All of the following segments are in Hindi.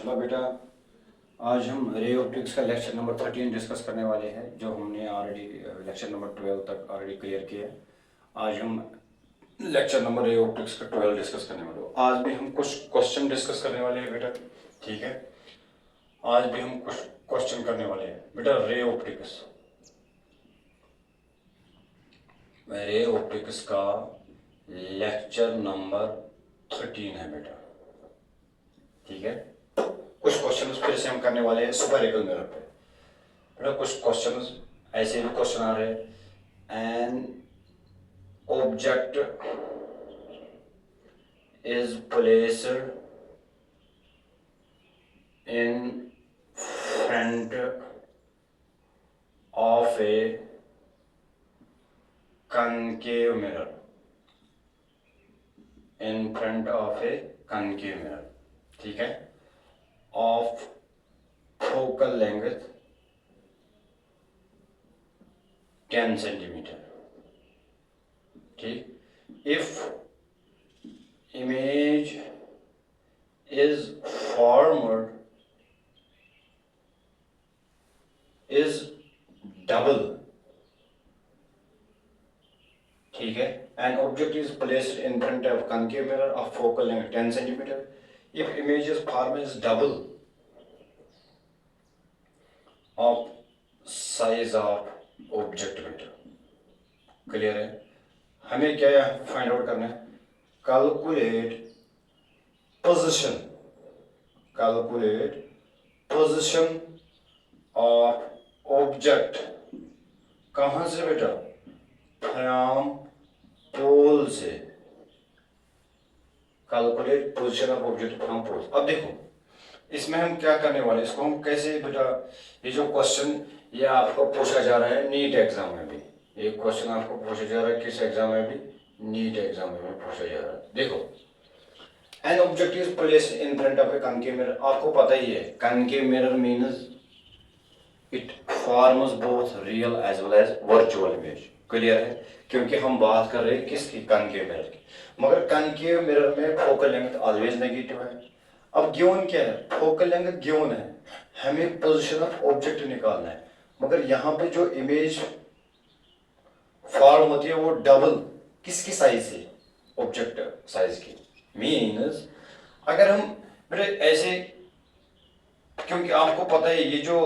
चलो बेटा, आज हम रे ऑप्टिक्स का लेक्चर नंबर 13 डिस्कस करने वाले हैं, जो हमने ऑलरेडी लेक्चर नंबर 12 तक ऑलरेडी क्लियर किया है। आज हम लेक्चर नंबर रे ऑप्टिक्स का 12 डिस्कस करने वाले हो। आज भी हम कुछ क्वेश्चन डिस्कस करने वाले हैं बेटा, ठीक है। आज भी हम कुछ क्वेश्चन करने वाले हैं बेटा। रे ऑप्टिक्स का लेक्चर नंबर 13 है बेटा, ठीक है। कुछ क्वेश्चन फिर से हम करने वाले हैं स्फेरिकल मिरर पे बेटा। कुछ क्वेश्चन ऐसे भी क्वेश्चन आ रहे हैं। N object is placed in front of A concave mirror, in front of a concave mirror, ठीक है, of focal length 10 centimeter, ठीक। if image is formed is double, ठीक है। An object is placed in front of concave mirror of focal length 10 centimeter. If image is formed is double of size of object better. Clear है। हमें क्या फाइंड आउट करना है? Calculate position of object. कहां से बेटा? फ्रॉम पोल से। Calculate position of object from pole. अब देखो, इसमें हम क्या करने वाले, इसको हम कैसे बेटा, ये जो क्वेश्चन ये आपको पूछा जा रहा है नीट एग्जाम में भी। ये क्वेश्चन आपको पूछा जा रहा है किस एग्जाम में भी? नीट एग्जाम में भी पूछा जा रहा है। देखो, an object is placed in front of a concave mirror. आपको पता ही है concave mirror means it forms both real as well as virtual image. Clear है, क्योंकि हम बात कर रहे हैं किसकी? कनकेव मिरर की। मगर कनकेव मिरर में फोकल लेंथ ऑलवेज नेगेटिव है। अब गिवन क्या है? फोकल लेंथ गिवन है, हमें पोजीशन ऑफ ऑब्जेक्ट निकालना है। मगर यहाँ पे जो इमेज फॉर्म होती है वो डबल किसकी साइज से? ऑब्जेक्ट साइज की। मीन्स अगर हम ऐसे, क्योंकि आपको पता है ये जो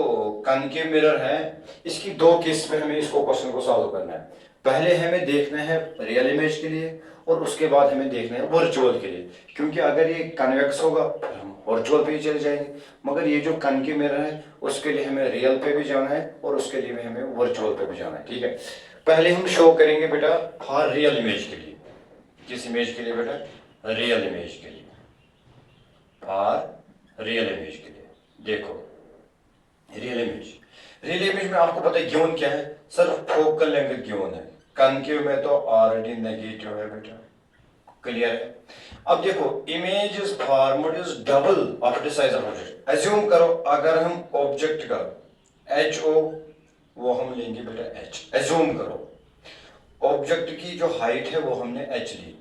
कनकेव मिरर है इसकी दो केस में हमें इसको क्वेश्चन को सॉल्व करना है। पहले हमें देखना है रियल इमेज के लिए और उसके बाद हमें देखना है वर्चुअल के लिए। क्योंकि अगर ये कन्वेक्स होगा फिर हम वर्चुअल पे ही चले जाएंगे, मगर ये जो कनकेव मिरर है उसके लिए हमें रियल पे भी जाना है और उसके लिए भी हमें वर्चुअल पे भी जाना है, ठीक है। पहले हम शो करेंगे बेटा फॉर रियल इमेज के लिए। किस इमेज के लिए बेटा? रियल इमेज के लिए, फॉर रियल इमेज के लिए। देखो, रियल इमेज में आपको पता है गिवन क्या है? सिर्फ फोकल लेंथ गिवन है। कनकेव में तो ऑलरेडी नेगेटिव है बेटा। क्लियर है। अब देखो, image is formed is double of the size of object. Assume करो अगर हम ऑब्जेक्ट का HO वो हम लेंगे बेटा H। एज्यूम करो ऑब्जेक्ट की जो हाइट है वो हमने H ली,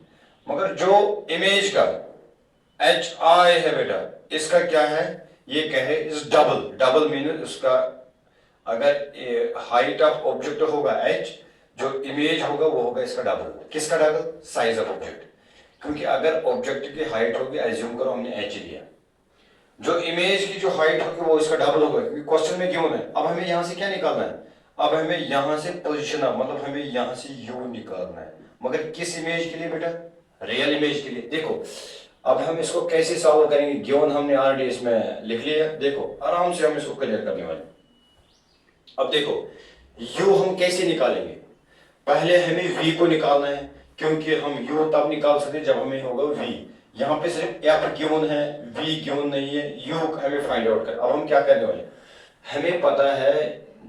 मगर जो इमेज का HI है बेटा इसका क्या है? ये क्या है? इज डबल मीन उसका अगर हाइट ऑफ ऑब्जेक्ट होगा H, जो इमेज होगा वो होगा इसका डबल। किसका डबल? Size of object. क्योंकि अगर ऑब्जेक्ट की हाइट होगी, एज्यूम करो हमने H लिया, जो इमेज की जो हाइट होगी वो इसका डबल होगा, क्योंकि क्वेश्चन में गिवन है। अब हमें यहां से क्या निकालना है? अब हमें यहां से पोजीशन, मतलब हमें यहां से U निकालना है, मगर किस इमेज के लिए बेटा? रियल इमेज के लिए। देखो, अब हम इसको कैसे सॉल्व करेंगे? गिवन हमने ऑलरेडी इसमें लिख लिया। देखो, आराम से हम इसको क्लियर करने वाले। अब देखो, U हम कैसे निकालेंगे? पहले हमें V को निकालना है, क्योंकि हम U तब निकाल सकते जब हमें होगा V। यहाँ पे सिर्फ F गिवन है, V गिवन नहीं है, U हमें फाइंड आउट कर। अब हम क्या करने वाले? हमें पता है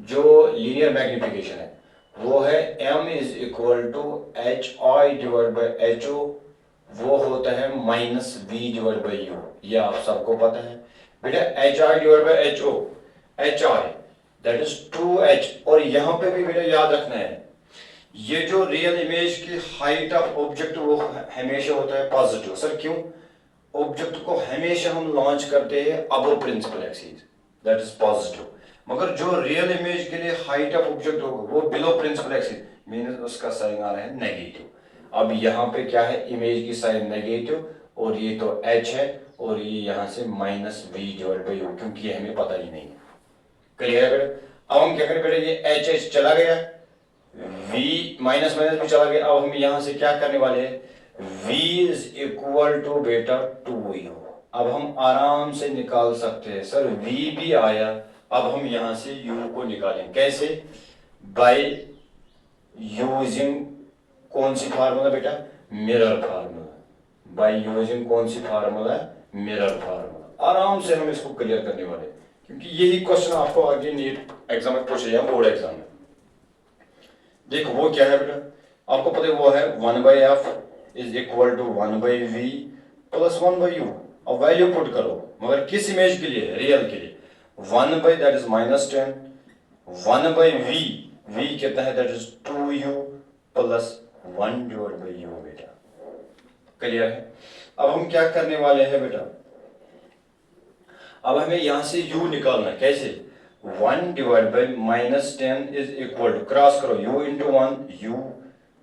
जो लीनियर मैग्निफिकेशन है वो है M is equal to HI divide by HO, वो होता है minus V divide by U। ये आप सबको पता है बेटा। HI divide by HO, HI that is 2H। और यहाँ पे भी बेटा याद रखना है, ये जो रियल इमेज की हाइट ऑफ ऑब्जेक्ट वो हमेशा होता है पॉजिटिव। सर क्यों? ऑब्जेक्ट को हमेशा हम लॉन्च करते हैं above principal axis, that is positive. मगर जो रियल इमेज के लिए हाइट ऑफ ऑब्जेक्ट होगा वो बिलो प्रिंसिपल एक्सिस, मींस उसका साइन आ रहा है नेगेटिव। अब यहाँ पे क्या है, इमेज की साइन नेगेटिव, और ये तो h है, और ये यहाँ से minus v divide by u, क्योंकि ये हमें पता ही नहीं है। क्लियर है बेटा? अब हम क्या करें बेटा, ये h चला गया, v माइनस माइनस भी चला गया। अब हम यहाँ से क्या करने वाले हैं, v इज इक्वल टू बेटा 2u। अब हम आराम से निकाल सकते हैं, सर v भी आया, अब हम यहाँ से u को निकालें कैसे, बाय यूजिंग कौन सी फार्मूला बेटा, मिरर फार्मूला। बाय यूजिंग कौन सी फार्मूला, मिरर फार्मूला। आराम से हम इसको क्लियर करने वाले, क्योंकि यही क्वेश्चन आपको आगे नीट एग्जाम में पूछे या बोर्ड एग्जाम में। देखो वो क्या है बेटा, आपको पता है वो है 1/f is equal to 1/v plus 1/u। अब वैल्यू पुट करो, मगर किस इमेज के लिए, रियल के लिए। 1 दैट इज -10, 1/v, v कितना है, that is 2u plus 1/u बेटा। क्लियर है? अब हम क्या करने वाले हैं बेटा, अब हमें यहां से u निकालना है कैसे, 1 divide by -10 is equal to, cross करो, u into 1 u,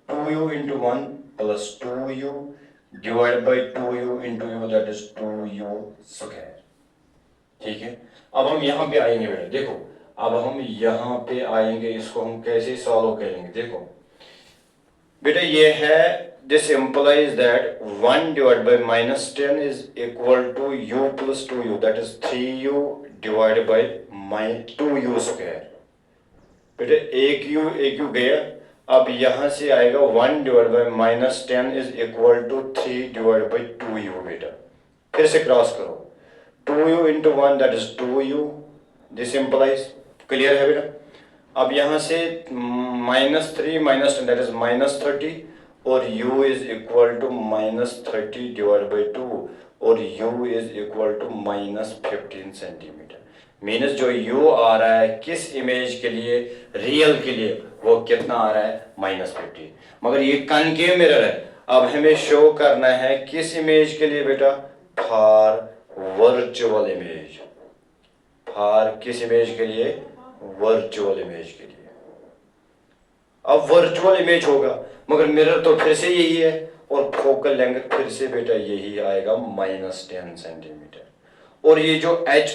2u into 1 plus 2u divide by 2u into u, that is 2u square. ठीक है? अब हम यहां पे आएंगे बेटा, देखो अब हम यहां पे आएंगे, इसको हम कैसे सॉल्व करेंगे। देखो बेटा ये है, this implies that 1 divided by -10 is equal to u plus 2u, that is 3u divided by 2u square। बेटा एक u गया, अब यहां से आएगा 1 divided by -10 is equal to 3 divided by 2u बेटा। फिर से क्रॉस करो, 2u into 1 that is 2u, this implies, clear है बेटा? अब यहां से -3 -10 that is -30, और u is equal to -30 divide by 2, और u is equal to -15 centimetre. Means जो u आ रहा है किस इमेज के लिए, रियल के लिए, वो कितना आ रहा है, -15। मगर ये कनकेव मिरर है, अब हमें शो करना है किस इमेज के लिए बेटा, फॉर वर्चुअल इमेज। फॉर किस इमेज के लिए, वर्चुअल इमेज के लिए। अब वर्चुअल इमेज होगा, मगर मिरर तो फिर से यही है, और फोकल लेंथ फिर से बेटा यही आएगा -10 सेंटीमीटर। और ये जो h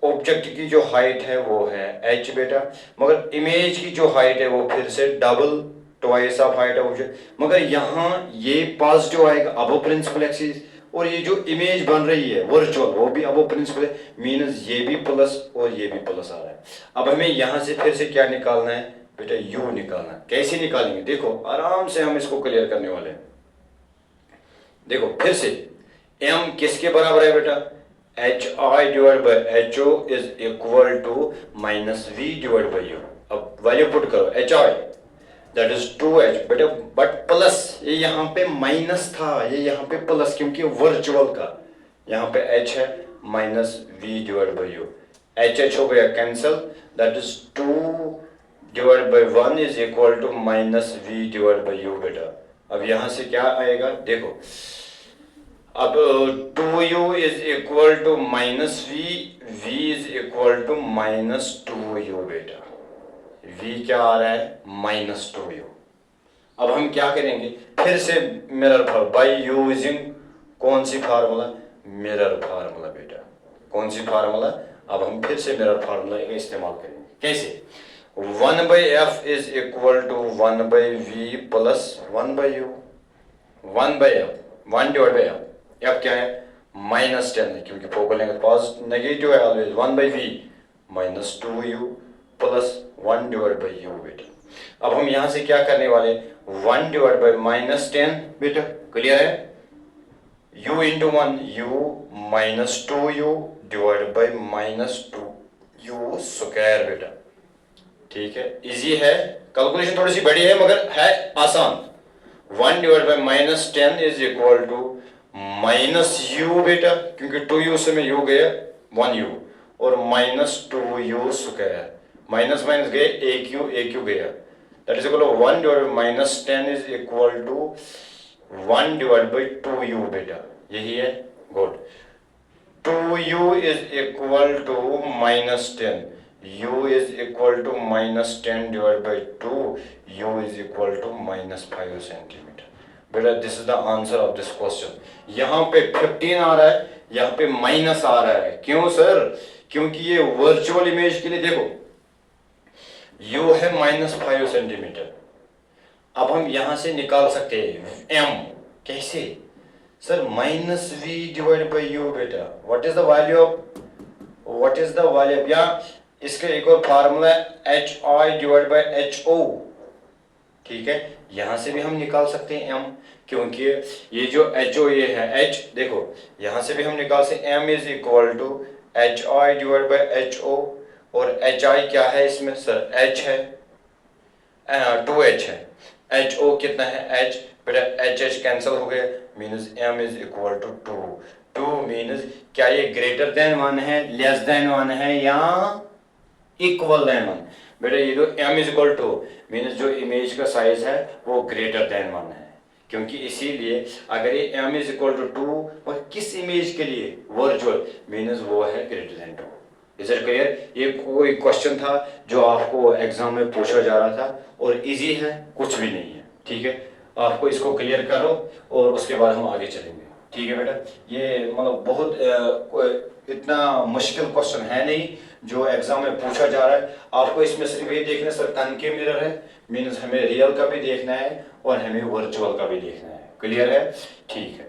ऑब्जेक्ट की जो हाइट है वो है h बेटा, मगर इमेज की जो हाइट है वो फिर से double twice of height object. मगर यहाँ ये पॉजिटिव आएगा अबव प्रिंसिपल एक्सिस, और ये जो इमेज बन रही है वर्चुअल वो भी अबव प्रिंसिपल है, मीनस ये भी प्लस और ये भी प्लस आ रहा है। अब हमें यहाँ से फिर से क्या निकालना है बेटा, u निकालना है। कैसे निकालेंगे, देखो आराम से हम इसको क्लियर करने वाले हैं। देखो फिर से m किसके बराबर है बेटा, hi divide by ho is equal to -v divide by u। अब वैल्यू पुट करो, hi दैट इज 2h बेटा, बट प्लस ये यहाँ पे माइनस था, ये यहाँ पे प्लस, क्योंकि वर्चुअल का यहाँ पे h है, -v divide by u, h हो गया cancel, that is 2 divide by 1 is equal to -v divide by u बेटा। अब यहां से क्या आएगा, देखो अब 2u is equal to -v, v is equal to -2u बेटा। v क्या आ रहा है, -2u। अब हम क्या करेंगे, फिर से मिरर फार्मूला, बाय यूजिंग कौन सी फार्मूला, मिरर फार्मूला बेटा। कौन सी फार्मूला, अब हम फिर से मिरर फार्मूला का इस्तेमाल करेंगे। कैसे, 1/f is equal to 1/v plus 1/u। 1/f, 1 divide by f, f क्या है, -10 है, क्योंकि फोकल लेंथ पॉजिटिव नेगेटिव है always, 1/v -2u plus 1 divide by u बेटा। अब हम यहां से क्या करने वाले, 1 डिवाइड बाई -10 बेटा, क्लियर है, u into 1 u -2u divide by -2u square बेटा। ठीक है, इजी है, कैलकुलेशन थोड़ी सी बड़ी है मगर है आसान। 1 divide by -10 is equal to -u बेटा, क्योंकि 2u से में u गया 1u, और -2u स्क्वायर, माइनस माइनस गए, एक u गया, that is equal to 1 divide by -10 is equal to 1 divide by 2u बेटा। यही है good. 2u is equal to -10, u is equal to -10 divided by 2, u is equal to -5 centimetre. बेटा this is the answer of this question. यहाँ पे 15 आ रहा है, यहाँ पे माइनस आ रहा है, क्यों सर? क्योंकि ये वर्चुअल इमेज के लिए देखो u है -5 सेंटीमीटर। अब हम यहां से निकाल सकते हैं m, कैसे sir? -v divide by u बेटा। What is the value of, या इसका एक और फार्मूला है hi डिवाइड बाई ho, ठीक है? यहां से भी हम निकाल सकते हैं m, क्योंकि ये जो ho ये है h, देखो यहां से भी हम निकाल सकते हैं m is equal to hi divide by ho, और hi क्या है इसमें सर? h है, 2h है, ho कितना है? h, बेटा h कैंसिल हो गया, means m is equal to 2 means क्या ये ग्रेटर देन 1 है, लेस देन 1 है, या इक्वल देन 1? बेटा ये जो m is equal two means जो इमेज का साइज है वो ग्रेटर देन 1 है, क्योंकि इसीलिए अगर ये m इज इक्वल टू 2 और किस इमेज के लिए? वर्चुअल, मीन्स वो है greater than 2। Is it clear? ये कोई क्वेश्चन था जो आपको एग्जाम में पूछा जा रहा था और इजी है, कुछ भी नहीं है, ठीक है? आपको इसको क्लियर करो और उसके बाद हम आगे चलेंगे, ठीक है बेटा? ये मतलब बहुत इतना मुश्किल क्वेश्चन है नहीं जो एग्जाम में पूछा जा रहा है। आपको इसमें सिर्फ ये देखना सर कनकेव मिरर है, मीन्स हमें रियल का भी देखना है और हमें वर्चुअल का भी देखना है। क्लियर है? ठीक है।